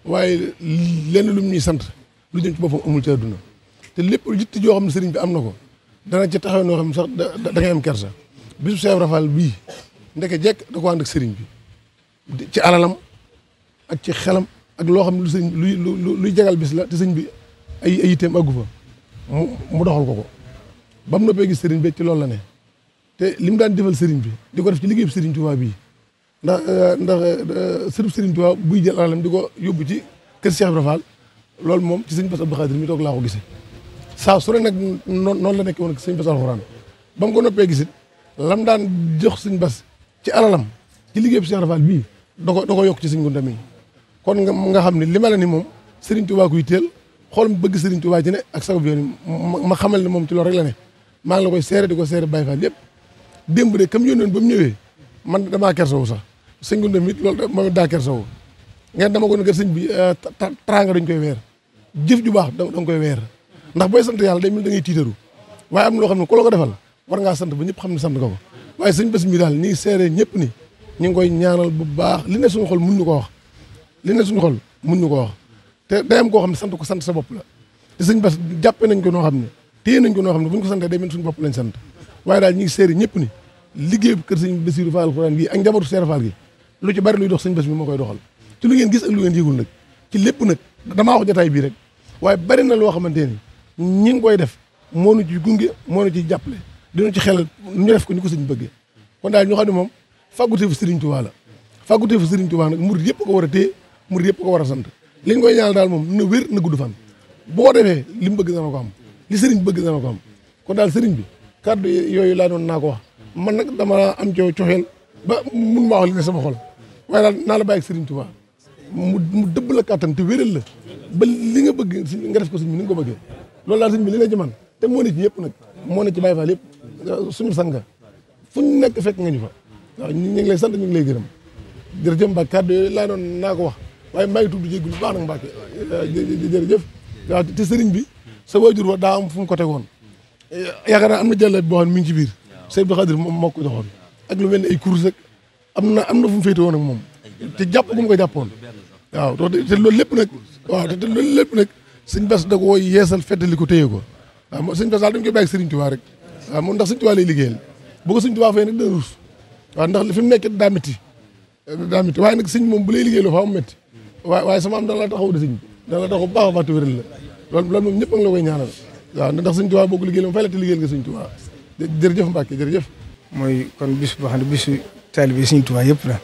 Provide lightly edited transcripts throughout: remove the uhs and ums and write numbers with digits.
waaye lenn lu ñuy sant lu jëm ci boppam amul ci àdduna te lépp yitte joo xam ne sëriñ bi am na ko dana ci taxaw noo xam ne sax da ngay am kersa bisu Cheikh Ibra Fall bii ndeke jekk da ko ànd ak sëriñ bi ci alalam ak ci xelam ak loo xam ne lu sëriñ luy jagal bis la te sëriñ bi ay yitteem àggu fa mu doxal ko ba mu noppee gis sëriñ bi ci loolu la ne te li mu daan defal sëriñ bi di ko def ci liggéeyu sëriñ Touba bii ndax sërëb sëriñ Touba buy jël alalam di ko yóbbu ci kër Cheikh Ibra Fall loolu moom ci sëñ Bass Abdou Khadir mi toog laa ko gisee saa su ne nag noonu la nekk woon ak sëñ Bass alxuraan ba mu ko noppee gisit lam daan jox sëñ Bass ci alalam ci liggéey bi Cheikh Ibra Fall bii da ko yokk ci sëñ Gunda mi kon nga xam ne li ma la ni moom sëriñ Touba kuy teel xool mu bëgg sëriñ Touba ci ne ak sabab yoon ma xamal ne moom ci loolu rek la ne maa ngi la koy seere di ko seere Baye Fall yëpp démb de comme yónnoon ba mu ñëwee man damaa kersawu sax sëñ Gunda mi loolu moom daa kersawu ngeen dama ko ne kër sëñ bi teraanga dañ koy weer jëf ju baax da nga koy weer ndax booy sant yàlla day mel da ngay tiitaru waaye am na loo xam ne ku la ko defal war ngaa sant ba ñëpp xam ne sant nga ko waaye sëñ Bass mi daal ñi ngi seere ñëpp ni ñu ngi koy ñaanal bu baax li ne suñu xol mun ñu ko wax li ne suñu xol mun ñu ko wax te day am koo xam ne sant ko sant sa bopp la te sëñ Bass jàppe nañ ko noo xam ne téye nañ ko noo xam ne bu ñu ko santee day mel suñu bopp lañ sant waaye daal ñi ngi seere ñëpp ni liggéey kër sëñ Bassirou Fall Alxuraan gi ak njabootu Cheikh Fall gi lu ci bari luy dox sëñ Bass mi moo koy doxal ci lu ngeen gis ak lu ngeen yëgul nag ci lépp nag damaa wax jotaay bii rek waaye bari na loo xamante ni ñi ngi koy def moo nu ci gunge moo nu ci jàppale dina ci xelal ñu def ko ni ko sëñ bëggee kon daal ñu xam ne moom fàggutee fu Serigne Touba la fàggutee fu Serigne Touba nag murid yëpp ko war a téye murid yëpp ko war a sant li ñu koy ñaanal daal moom na wér na gudd fan boo defee li mu bëgg dana ko am li Serigne bëgg dana ko am kon daal Serigne bi kàddu yooyu laa doon naa ko wax man nag dama am coow coxeel ba mun maa wax li ne sama xol waaye daal naa la bàyyi ak Serigne Touba mu dëbb la kàttan te wéral la ba li nga bëgg nga def ko sëñ bi ni nga ko bëggee loolu daal sëñ bi li nga ci man te moo ne ci yëpp nag moo ne ci Baye Fall yëpp suñu sanga fu ñu nekk fekk nga ñu fa waaw ñu ngi lay sant ñu ngi lay gërëm jërëjëf Mbacke kàddu yooyu laa doon naa ko wax waaye maa ngi tudd jéggu lu baax nag Mbacke jërëjëf waaw te sëriñ bi sa waajur wa daa am fu mu ko tegoon yaakaar naa am na jàllat boo xam ne mi ngi ci biir Sëñ Abdou Khadir moom moo ko joxoon ak lu mel ne ay course ak am na fu mu féete woon ak moom te jàpp gu mu ko jàppoon waaw te loolu lépp nag waaw te loolu lépp nag sëñ Bass da ko yeesal feddali ko téye ko waaw sëñ Bass daal dañ koy bàyyi Sëriñ Tuubaa rek waaw moom ndax Sëriñ Tuubaa lay liggéeyal bu ko Sëriñ Tuubaa fay nag dana ruus waaw ndax fi mu nekk daa métti waaye nag sëñ moom bu lay liggéey loo faa mu métti waaye sama am dana la taxaw de sëñ dana la taxaw baax a baax te wéral la loolu moom ñëpp a ngi la koy ñaanal waaw ndax Sëriñ Tuubaa boo ko liggéeyal moom fay la te liggéeyal nga Sëriñ Tuubaa jërëjëf Mbacke jërëjëf mooy kon bis boo xam ne bisu taalibe Sëriñ Tuubaa yëpp la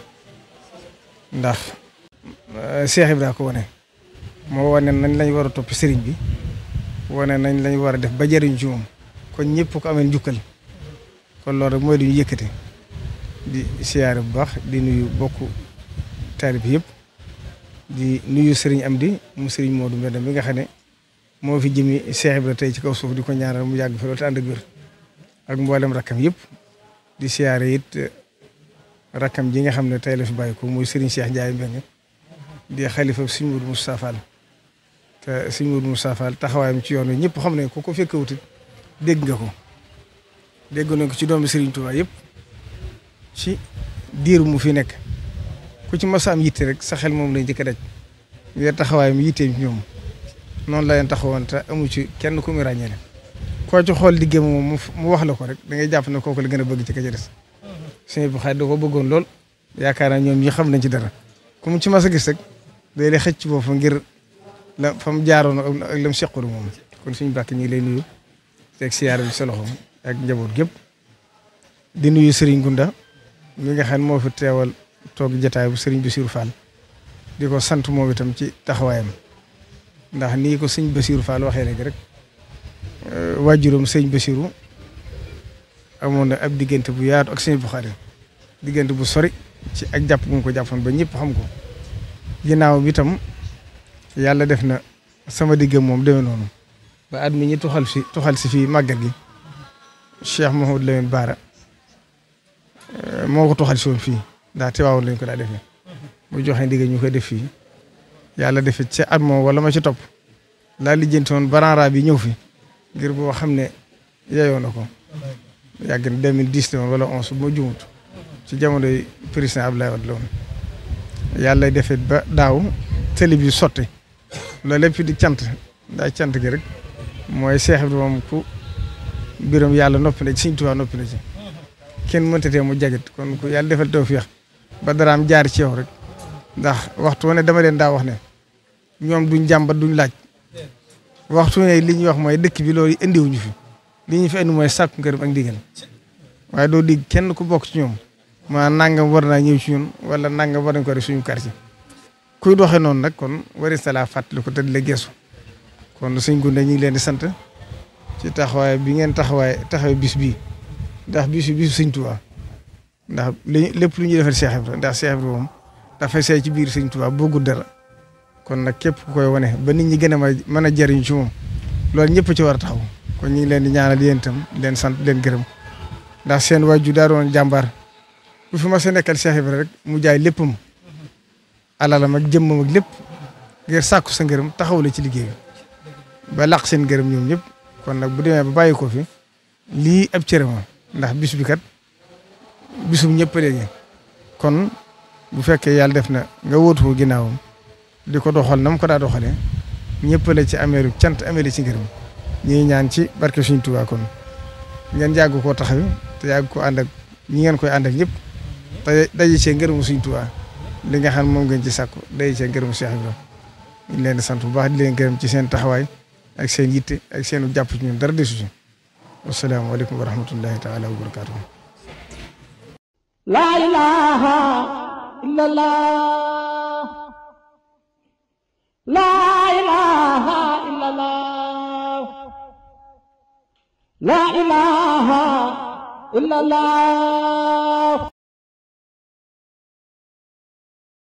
ndax Cheikh Ibra ko wane moo wane nañ lañ war a topp sëriñ bi wane nañ lañ war a def ba jëriñ ci moom kon ñëpp ko amee njukkal kon loolu rek mooy duñu yëkkate di siyaare bu baax di nuyu bokku taalibe yëpp di nuyu sëriñ Amdi mu sëriñ Modou Mbenda mi nga xam ne moo fi jëmi Cheikh Ibra tey ci kaw suuf di ko ñaanal mu yàgg fi loolu te ànd ak wér ak mboolem rakkam yëpp di siyaare it rakkam ji nga xam ne tey la fi bàyyi ko muy Serigne Cheikh Ndiaye Mbengue di xalifa Serigne Modou Moustapha Fall te Serigne Modou Moustapha Fall taxawaayam ci yoon wi ñëpp xam ne ku ko fekkewut dégg nga ko dégg na ko ci doomu Serigne Touba yëpp ci diiru mu fi nekk ku ci mos a am yitte rek sa xel moom lañ njëkk a daj ngir taxawaayam yitteem ñoom noonu la leen taxawoon te amu ci kenn ku mu ràññee koo ci xool liggéey moom mu wax la ko rek da ngay jàpp ne kooku la gën a bëgg ci ka ca des sëñ bi xaaj da ko bëggoon lool yaakaar naa ñoom ñi xam nañ ci dara ku mu ci mas a gis rek day xëcc ci boppam ngir la fa mu jaaroon ak la mu seqalu moom kon suñu bàkk ñu ngi lay nuyu teg siyaare bi sa loxo ak njaboot gépp di nuyu Serigne Gunda mi nga xam ne moo fi teewal toog jotaay bu Serigne Bassirou Fall di ko sant moom itam ci taxawaayam ndax nii ko sëñ Bassirou Fall waxee léegi rek waajuram sëñ Bassirou amoon na ab diggante bu yaatu ak sëñ Buxaari diggante bu sori ci ak jàpp gu mu ko jàppoon ba ñëpp xam ko ginnaaw bi tam yàlla def na sama diggam moom demee noonu ba at mi ñi tuxal si fii màggal gi Cheikh Mouhamadou Lamine Bara moo ko tuxal si woon fii daa teewaawoon lañ ko daa defee bu joxe ndigal ñu koy def fii yàlla defee ca at moom wala ma ci topp laa lijjanti woon baranra bi ñëw fi ngir boo xam ne yeyoo na ko yàgg na 2010 la woon wala 11 bu ma jumut ci jamonoy président Abdoulaye Wade la woon yàlla defee ba daaw tëli bi sotti loolu lépp di cant daa cant gi rek mooy Cheikh Ibrahima moom ku biram yàlla noppi na ci Sëriñ Tuubaa noppi na ci kenn mënta tee mu jagit kon ku yàlla defal tawfiix ba daraam jaar ci yow rek ndax waxtu wane dama leen daa wax ne ñoom duñ jàmbat duñ laaj waxtu ne li ñuy wax mooy dëkk bi loolu indiwuñu fi li ñu fi indi mooy sàkku ngërëm ak ndigal waaye doo dig kenn ku bokk ci ñoom maa nangam war naa ñëw ci ñun wala nangam war nañ ko def suñu quartier kuy doxee noonu nag kon waris na laa fàttali ko te di la geesu kon suñ gunde ñu ngi leen di sant ci taxawaay bi ngeen taxawee bis bii ndax bisu Sëriñ Tuubaa ndax lépp lu ñuy defal Cheikh Ibrahima ndax Cheikh Ibrahima moom dafay say ci biir Sëriñ Tuubaa bëggul dara kon nag képp ku koy wane ba nit ñi gën a mën a jariñu ci moom loolu ñëpp ci war a taxaw kon ñu ngi leen di ñaanal yéen itam leen sant leen gërëm ndax seen waajur daa doon jàmbaar bu fi ma sa nekkal Cheikh Ibrahima rek mu jaay léppam alalam ak jëmmam ak lépp ngir sàkku sa ngërëm taxaw la ci liggéey bi ba laq seen ngërëm ñoom ñëpp kon nag bu demee ba bàyyi ko fi lii ab cërëma ndax bis bi kat bisum ñëpp léegi kon bu fekkee yàlla def na nga wóotu ko ginnaawam di ko doxal na mu ko daa doxalee ñëpp la ci ameeru cant ameeli ci ngërëm ñuy ñaan ci barke Sëriñ Tuubaa kon ngeen yàgg koo taxawi te yàgg ko ànd ak ñi ngeen koy ànd ak ñëpp te daje cee ngërëmu Sëriñ Tuubaa li nga xam moom ngeen ci sàkku daje cee ngërëmu Cheikh Ibrahima ñu leen di sant bu baax di leen gërëm ci seen taxawaay ak seen yitte ak seen jàpp ci ñun dara desu ci wasalaamaaleykum wa rahmatullahi taala wa barakaatuh. La ilaha illallah. La ilaha illallah. La ilaha illallah.